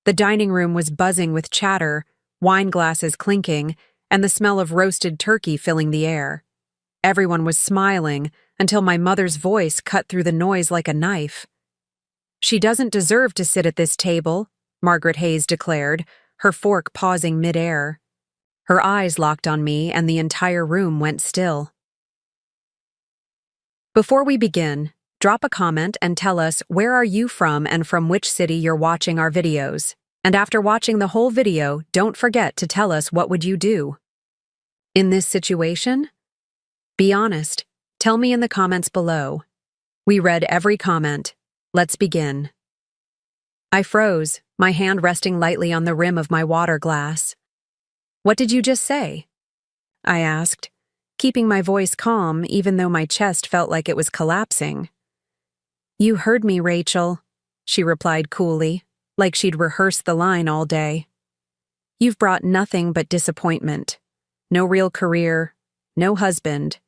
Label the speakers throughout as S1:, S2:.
S1: The dining room was buzzing with chatter, wine glasses clinking, and the smell of roasted turkey filling the air. Everyone was smiling until my mother's voice cut through the noise like a knife. "She doesn't deserve to sit at this table," Margaret Hayes declared, her fork pausing midair. Her eyes locked on me and the entire room went still. Before we begin, drop a comment and tell us where are you from and from which city you're watching our videos. And after watching the whole video, don't forget to tell us what would you do. In this situation? Be honest. Tell me in the comments below. We read every comment. Let's begin. I froze, my hand resting lightly on the rim of my water glass. "What did you just say?" I asked, keeping my voice calm even though my chest felt like it was collapsing. "You heard me, Rachel," she replied coolly, like she'd rehearsed the line all day. "You've brought nothing but disappointment. No real career, no husband.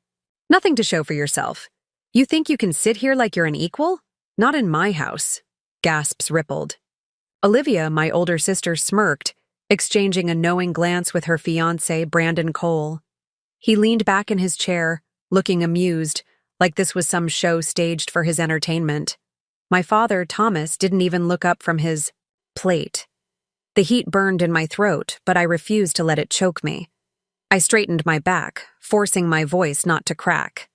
S1: Nothing to show for yourself. You think you can sit here like you're an equal? Not in my house." Gasps rippled. Olivia, my older sister, smirked, exchanging a knowing glance with her fiancé, Brandon Cole. He leaned back in his chair, looking amused, like this was some show staged for his entertainment. My father, Thomas, didn't even look up from his plate. The heat burned in my throat, but I refused to let it choke me. I straightened my back, forcing my voice not to crack.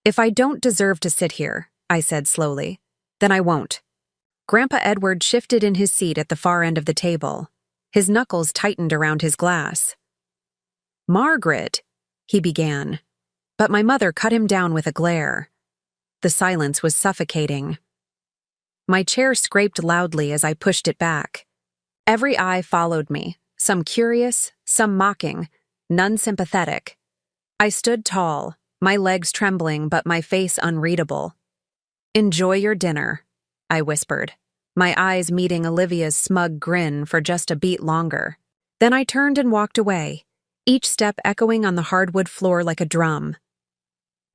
S1: "If I don't deserve to sit here," I said slowly, "then I won't." Grandpa Edward shifted in his seat at the far end of the table. His knuckles tightened around his glass. "Margaret," he began, but my mother cut him down with a glare. The silence was suffocating. My chair scraped loudly as I pushed it back. Every eye followed me, some curious, some mocking, none sympathetic. I stood tall, my legs trembling but my face unreadable. "Enjoy your dinner," I whispered, my eyes meeting Olivia's smug grin for just a beat longer. Then I turned and walked away, each step echoing on the hardwood floor like a drum.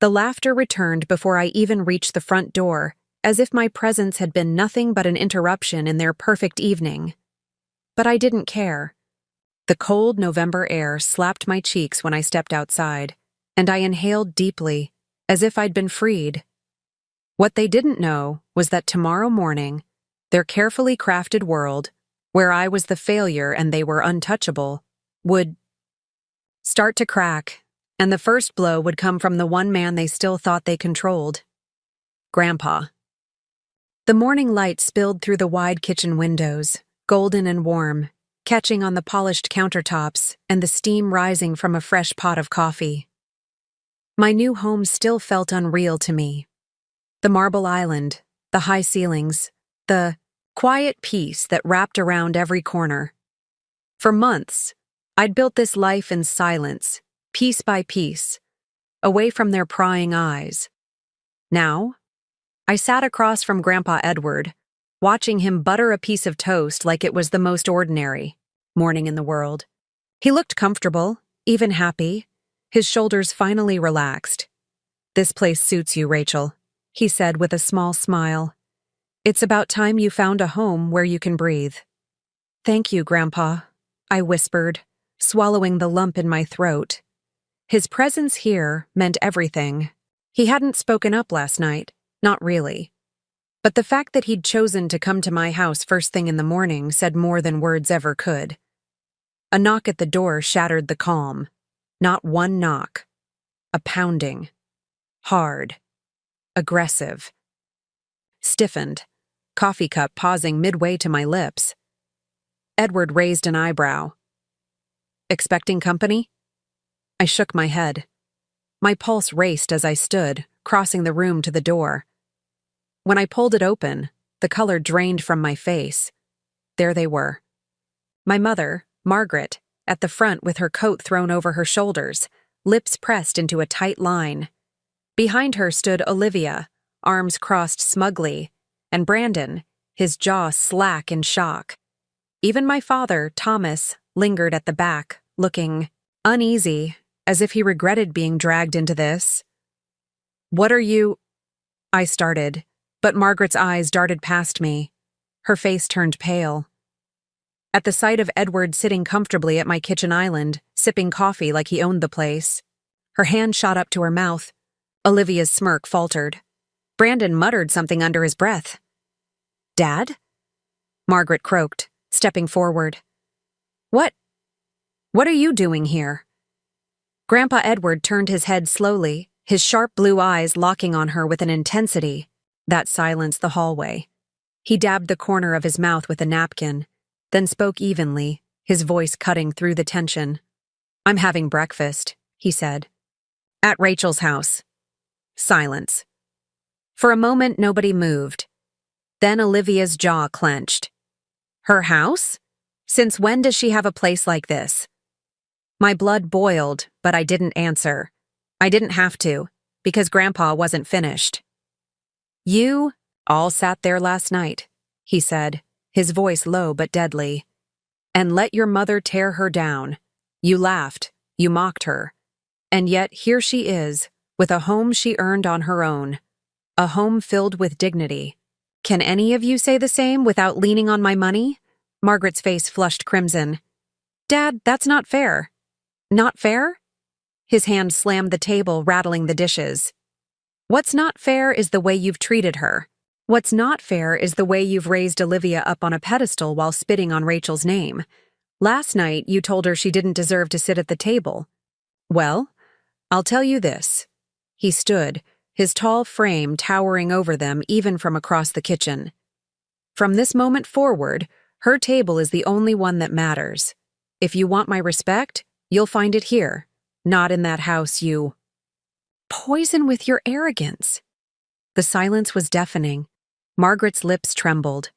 S1: The laughter returned before I even reached the front door, as if my presence had been nothing but an interruption in their perfect evening. But I didn't care. The cold November air slapped my cheeks when I stepped outside, and I inhaled deeply, as if I'd been freed. What they didn't know was that tomorrow morning, their carefully crafted world, where I was the failure and they were untouchable, would start to crack, and the first blow would come from the one man they still thought they controlled: Grandpa. The morning light spilled through the wide kitchen windows, golden and warm, catching on the polished countertops and the steam rising from a fresh pot of coffee. My new home still felt unreal to me. The marble island, the high ceilings, the quiet peace that wrapped around every corner. For months, I'd built this life in silence, piece by piece, away from their prying eyes. Now, I sat across from Grandpa Edward, watching him butter a piece of toast like it was the most ordinary morning in the world. He looked comfortable, even happy, his shoulders finally relaxed. "This place suits you, Rachel," he said with a small smile. "It's about time you found a home where you can breathe." "Thank you, Grandpa," I whispered, swallowing the lump in my throat. His presence here meant everything. He hadn't spoken up last night, not really. But the fact that he'd chosen to come to my house first thing in the morning said more than words ever could. A knock at the door shattered the calm. Not one knock. A pounding. Hard. Aggressive. Stiffened, coffee cup pausing midway to my lips. Edward raised an eyebrow. "Expecting company?" I shook my head. My pulse raced as I stood, crossing the room to the door. When I pulled it open, the color drained from my face. There they were. My mother, Margaret, at the front with her coat thrown over her shoulders, lips pressed into a tight line. Behind her stood Olivia, arms crossed smugly, and Brandon, his jaw slack in shock. Even my father, Thomas, lingered at the back, looking uneasy, as if he regretted being dragged into this. "What are you—" I started, but Margaret's eyes darted past me. Her face turned pale. At the sight of Edward sitting comfortably at my kitchen island, sipping coffee like he owned the place. Her hand shot up to her mouth. Olivia's smirk faltered. Brandon muttered something under his breath. "Dad?" Margaret croaked, stepping forward. What are you doing here?" Grandpa Edward turned his head slowly, his sharp blue eyes locking on her with an intensity that silenced the hallway. He dabbed the corner of his mouth with a napkin, then spoke evenly, his voice cutting through the tension. "I'm having breakfast," he said. "At Rachel's house." Silence. For a moment, nobody moved. Then Olivia's jaw clenched. "Her house? Since when does she have a place like this?" My blood boiled, but I didn't answer. I didn't have to, because Grandpa wasn't finished. "You all sat there last night," he said, his voice low but deadly, "and let your mother tear her down. You laughed, you mocked her. And yet here she is, with a home she earned on her own. A home filled with dignity. Can any of you say the same without leaning on my money?" Margaret's face flushed crimson. "Dad, that's not fair." "Not fair?" His hand slammed the table, rattling the dishes. "What's not fair is the way you've treated her. What's not fair is the way you've raised Olivia up on a pedestal while spitting on Rachel's name. Last night, you told her she didn't deserve to sit at the table. Well, I'll tell you this." He stood, his tall frame towering over them even from across the kitchen. "From this moment forward, her table is the only one that matters. If you want my respect, you'll find it here, not in that house you—" "Poison with your arrogance." The silence was deafening. Margaret's lips trembled.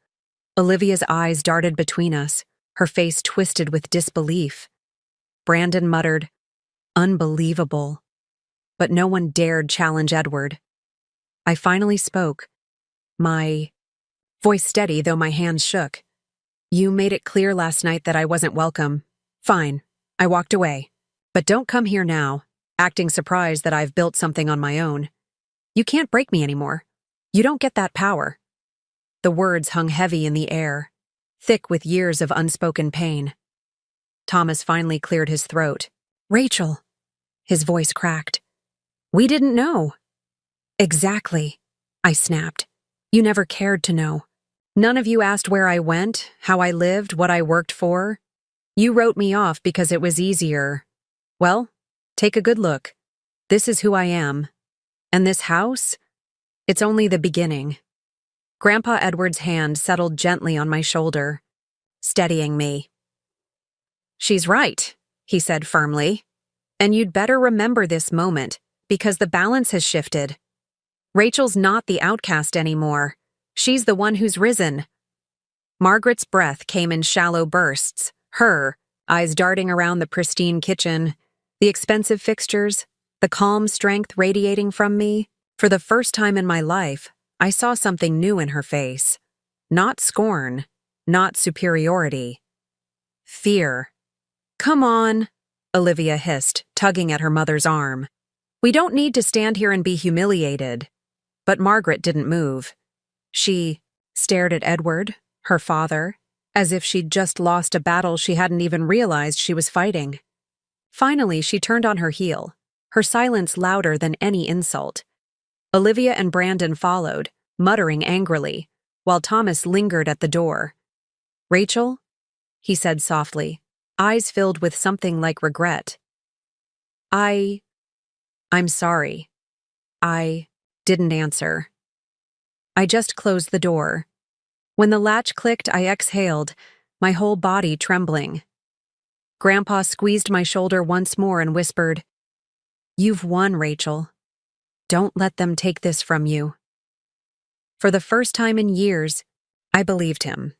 S1: Olivia's eyes darted between us, her face twisted with disbelief. Brandon muttered, "Unbelievable." But no one dared challenge Edward. I finally spoke, my voice steady though my hands shook. "You made it clear last night that I wasn't welcome. Fine, I walked away. But don't come here now, acting surprised that I've built something on my own. You can't break me anymore. You don't get that power." The words hung heavy in the air, thick with years of unspoken pain. Thomas finally cleared his throat. "Rachel." His voice cracked. "We didn't know." "Exactly," I snapped. "You never cared to know. None of you asked where I went, how I lived, what I worked for. You wrote me off because it was easier. Well, take a good look. This is who I am. And this house? It's only the beginning." Grandpa Edward's hand settled gently on my shoulder, steadying me. "She's right," he said firmly. "And you'd better remember this moment, because the balance has shifted. Rachel's not the outcast anymore. She's the one who's risen." Margaret's breath came in shallow bursts, her eyes darting around the pristine kitchen, the expensive fixtures, the calm strength radiating from me. For the first time in my life, I saw something new in her face. Not scorn, not superiority. Fear. "Come on," Olivia hissed, tugging at her mother's arm. "We don't need to stand here and be humiliated." But Margaret didn't move. She stared at Edward, her father, as if she'd just lost a battle she hadn't even realized she was fighting. Finally, she turned on her heel, her silence louder than any insult. Olivia and Brandon followed, muttering angrily, while Thomas lingered at the door. "Rachel?" he said softly, eyes filled with something like regret. I'm sorry." I didn't answer. I just closed the door. When the latch clicked, I exhaled, my whole body trembling. Grandpa squeezed my shoulder once more and whispered, "You've won, Rachel. Don't let them take this from you." For the first time in years, I believed him.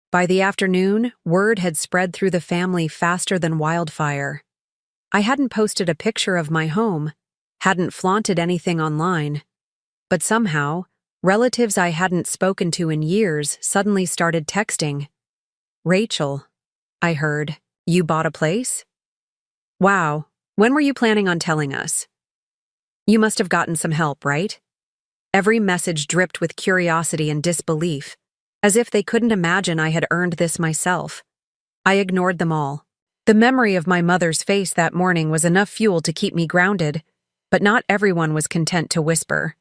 S1: By the afternoon, word had spread through the family faster than wildfire. I hadn't posted a picture of my home, hadn't flaunted anything online, but somehow, relatives I hadn't spoken to in years suddenly started texting. "Rachel," I heard, "you bought a place? Wow, when were you planning on telling us? You must have gotten some help, right?" Every message dripped with curiosity and disbelief, as if they couldn't imagine I had earned this myself. I ignored them all. The memory of my mother's face that morning was enough fuel to keep me grounded, but not everyone was content to whisper.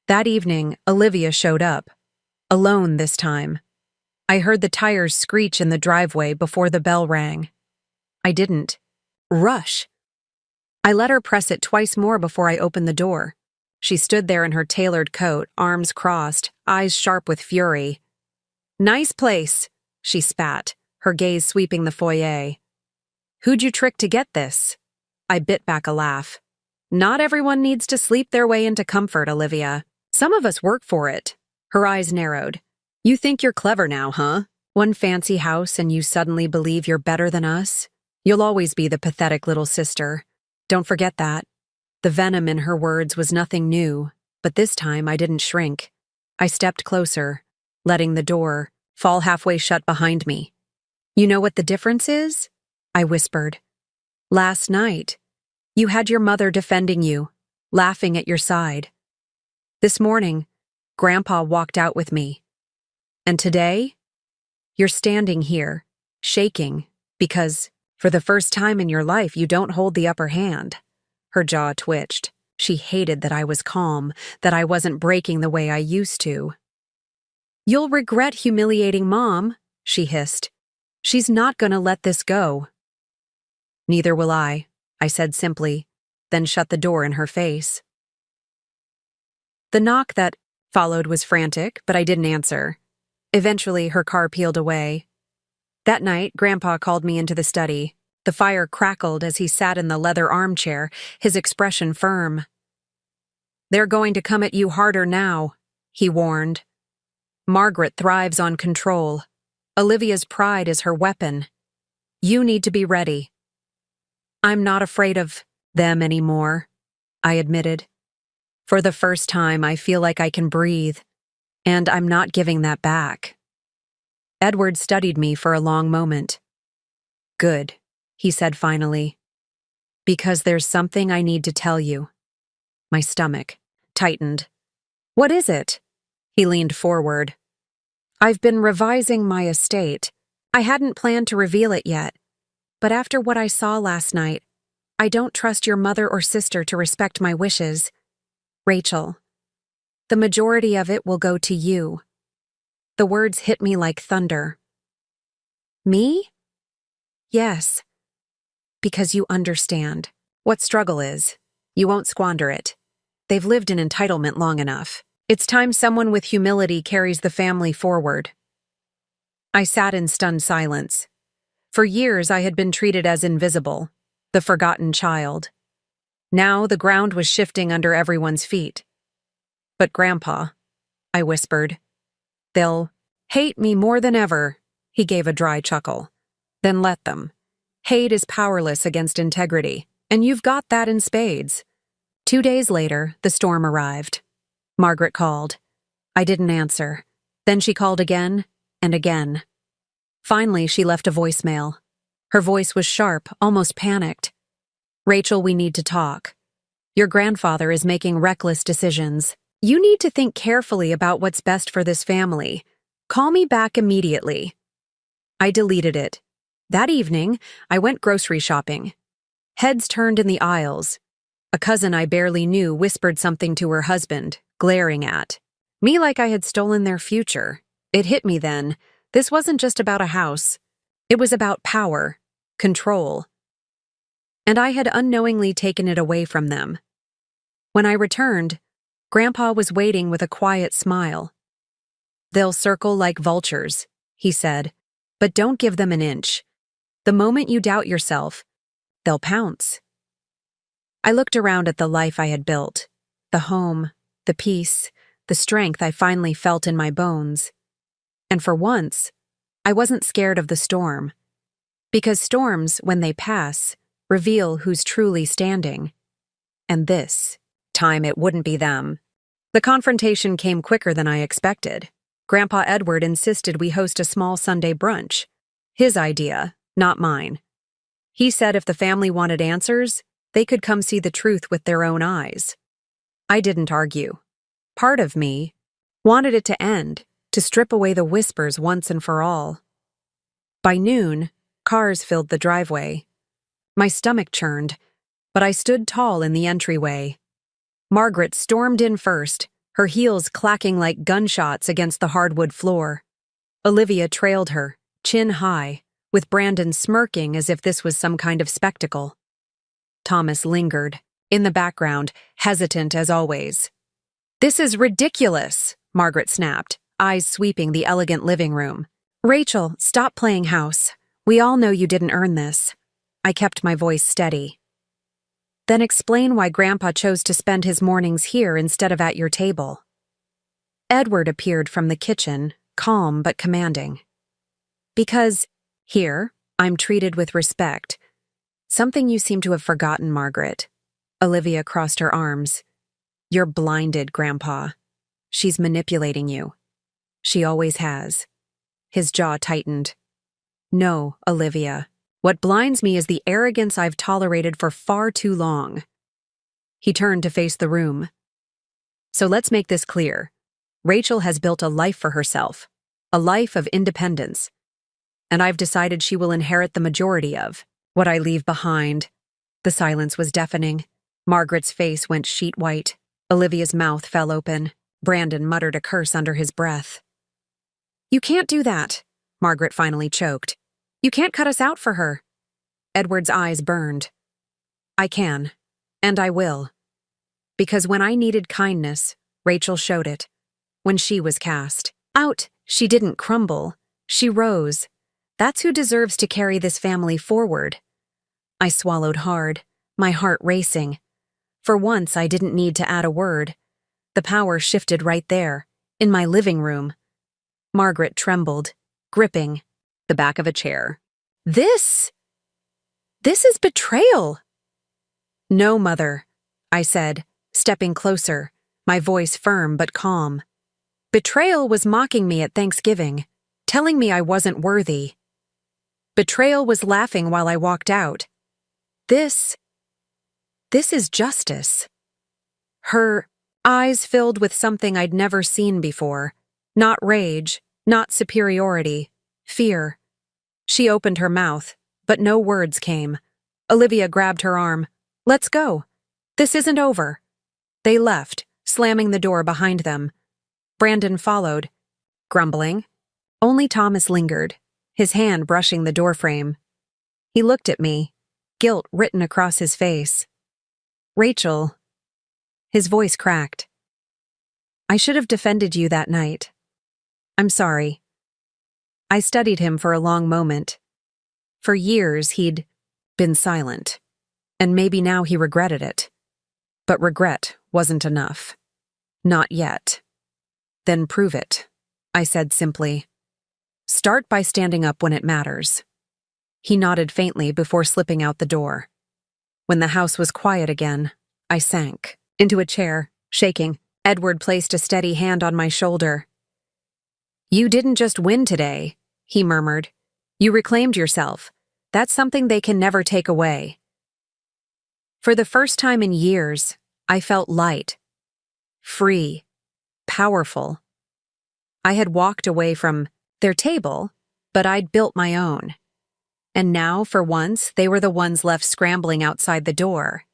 S1: That evening, Olivia showed up. Alone this time. I heard the tires screech in the driveway before the bell rang. I didn't rush. I let her press it twice more before I opened the door. She stood there in her tailored coat, arms crossed, eyes sharp with fury. "Nice place," she spat, her gaze sweeping the foyer. "Who'd you trick to get this?" I bit back a laugh. "Not everyone needs to sleep their way into comfort, Olivia. Some of us work for it." Her eyes narrowed. "You think you're clever now, huh? One fancy house and you suddenly believe you're better than us? You'll always be the pathetic little sister. Don't forget that." The venom in her words was nothing new, but this time I didn't shrink. I stepped closer, letting the door fall halfway shut behind me. "You know what the difference is?" I whispered. "Last night, you had your mother defending you, laughing at your side. This morning, Grandpa walked out with me. And today, you're standing here, shaking, because, for the first time in your life, you don't hold the upper hand." Her jaw twitched. She hated that I was calm, that I wasn't breaking the way I used to. "You'll regret humiliating Mom," she hissed. "She's not gonna let this go." "Neither will I said simply, then shut the door in her face. The knock that followed was frantic, but I didn't answer. Eventually, her car peeled away. That night, Grandpa called me into the study. The fire crackled as he sat in the leather armchair, his expression firm. "They're going to come at you harder now," he warned. "Margaret thrives on control. Olivia's pride is her weapon. You need to be ready." "I'm not afraid of them anymore," I admitted. For the first time, I feel like I can breathe, and I'm not giving that back. Edward studied me for a long moment. "Good," he said finally. "Because there's something I need to tell you." My stomach tightened. "What is it?" He leaned forward. "I've been revising my estate. I hadn't planned to reveal it yet, but after what I saw last night, I don't trust your mother or sister to respect my wishes. Rachel, the majority of it will go to you." The words hit me like thunder. "Me?" "Yes. Because you understand what struggle is. You won't squander it. They've lived in entitlement long enough. It's time someone with humility carries the family forward." I sat in stunned silence. For years I had been treated as invisible, the forgotten child. Now the ground was shifting under everyone's feet. "But Grandpa," I whispered, "they'll hate me more than ever." He gave a dry chuckle. "Then let them. Hate is powerless against integrity, and you've got that in spades." 2 days later, the storm arrived. Margaret called. I didn't answer. Then she called again and again. Finally, she left a voicemail. Her voice was sharp, almost panicked. "Rachel, we need to talk. Your grandfather is making reckless decisions. You need to think carefully about what's best for this family. Call me back immediately." I deleted it. That evening, I went grocery shopping. Heads turned in the aisles. A cousin I barely knew whispered something to her husband, glaring at me like I had stolen their future. It hit me then. This wasn't just about a house. It was about power, control. And I had unknowingly taken it away from them. When I returned, Grandpa was waiting with a quiet smile. "They'll circle like vultures," he said, "but don't give them an inch. The moment you doubt yourself, they'll pounce." I looked around at the life I had built, the home, the peace, the strength I finally felt in my bones. And for once, I wasn't scared of the storm. Because storms, when they pass, reveal who's truly standing. And this time it wouldn't be them. The confrontation came quicker than I expected. Grandpa Edward insisted we host a small Sunday brunch. His idea, not mine. He said if the family wanted answers, they could come see the truth with their own eyes. I didn't argue. Part of me wanted it to end, to strip away the whispers once and for all. By noon, Cars filled the driveway. My stomach churned, but I stood tall in the entryway. Margaret stormed in first, her heels clacking like gunshots against the hardwood floor. Olivia trailed her, chin high, with Brandon smirking as if this was some kind of spectacle. Thomas lingered, in the background, hesitant as always. "This is ridiculous," Margaret snapped, eyes sweeping the elegant living room. "Rachel, stop playing house. We all know you didn't earn this." I kept my voice steady. "Then explain why Grandpa chose to spend his mornings here instead of at your table." Edward appeared from the kitchen, calm but commanding. "Because, here, I'm treated with respect. Something you seem to have forgotten, Margaret." Olivia crossed her arms. "You're blinded, Grandpa. She's manipulating you. She always has." His jaw tightened. "No, Olivia. What blinds me is the arrogance I've tolerated for far too long." He turned to face the room. "So let's make this clear. Rachel has built a life for herself, a life of independence. And I've decided she will inherit the majority of what I leave behind." The silence was deafening. Margaret's face went sheet white. Olivia's mouth fell open. Brandon muttered a curse under his breath. "You can't do that," Margaret finally choked. "You can't cut us out for her." Edward's eyes burned. "I can, and I will. Because when I needed kindness, Rachel showed it. When she was cast out, she didn't crumble. She rose. That's who deserves to carry this family forward." I swallowed hard, my heart racing. For once, I didn't need to add a word. The power shifted right there, in my living room. Margaret trembled, gripping the back of a chair. This is betrayal." "No, Mother," I said, stepping closer, my voice firm but calm. "Betrayal was mocking me at Thanksgiving, telling me I wasn't worthy. Betrayal was laughing while I walked out. This is justice." Her eyes filled with something I'd never seen before. Not rage, not superiority, fear. She opened her mouth, but no words came. Olivia grabbed her arm. "Let's go. This isn't over." They left, slamming the door behind them. Brandon followed, grumbling. Only Thomas lingered, his hand brushing the doorframe. He looked at me, guilt written across his face. "Rachel," his voice cracked. "I should have defended you that night. I'm sorry." I studied him for a long moment. For years, he'd been silent, and maybe now he regretted it. But regret wasn't enough. Not yet. "Then prove it," I said simply. "Start by standing up when it matters." He nodded faintly before slipping out the door. When the house was quiet again, I sank into a chair, shaking. Edward placed a steady hand on my shoulder. "You didn't just win today," he murmured. "You reclaimed yourself. That's something they can never take away." For the first time in years, I felt light, free, powerful. I had walked away from their table, but I'd built my own. And now, for once, they were the ones left scrambling outside the door.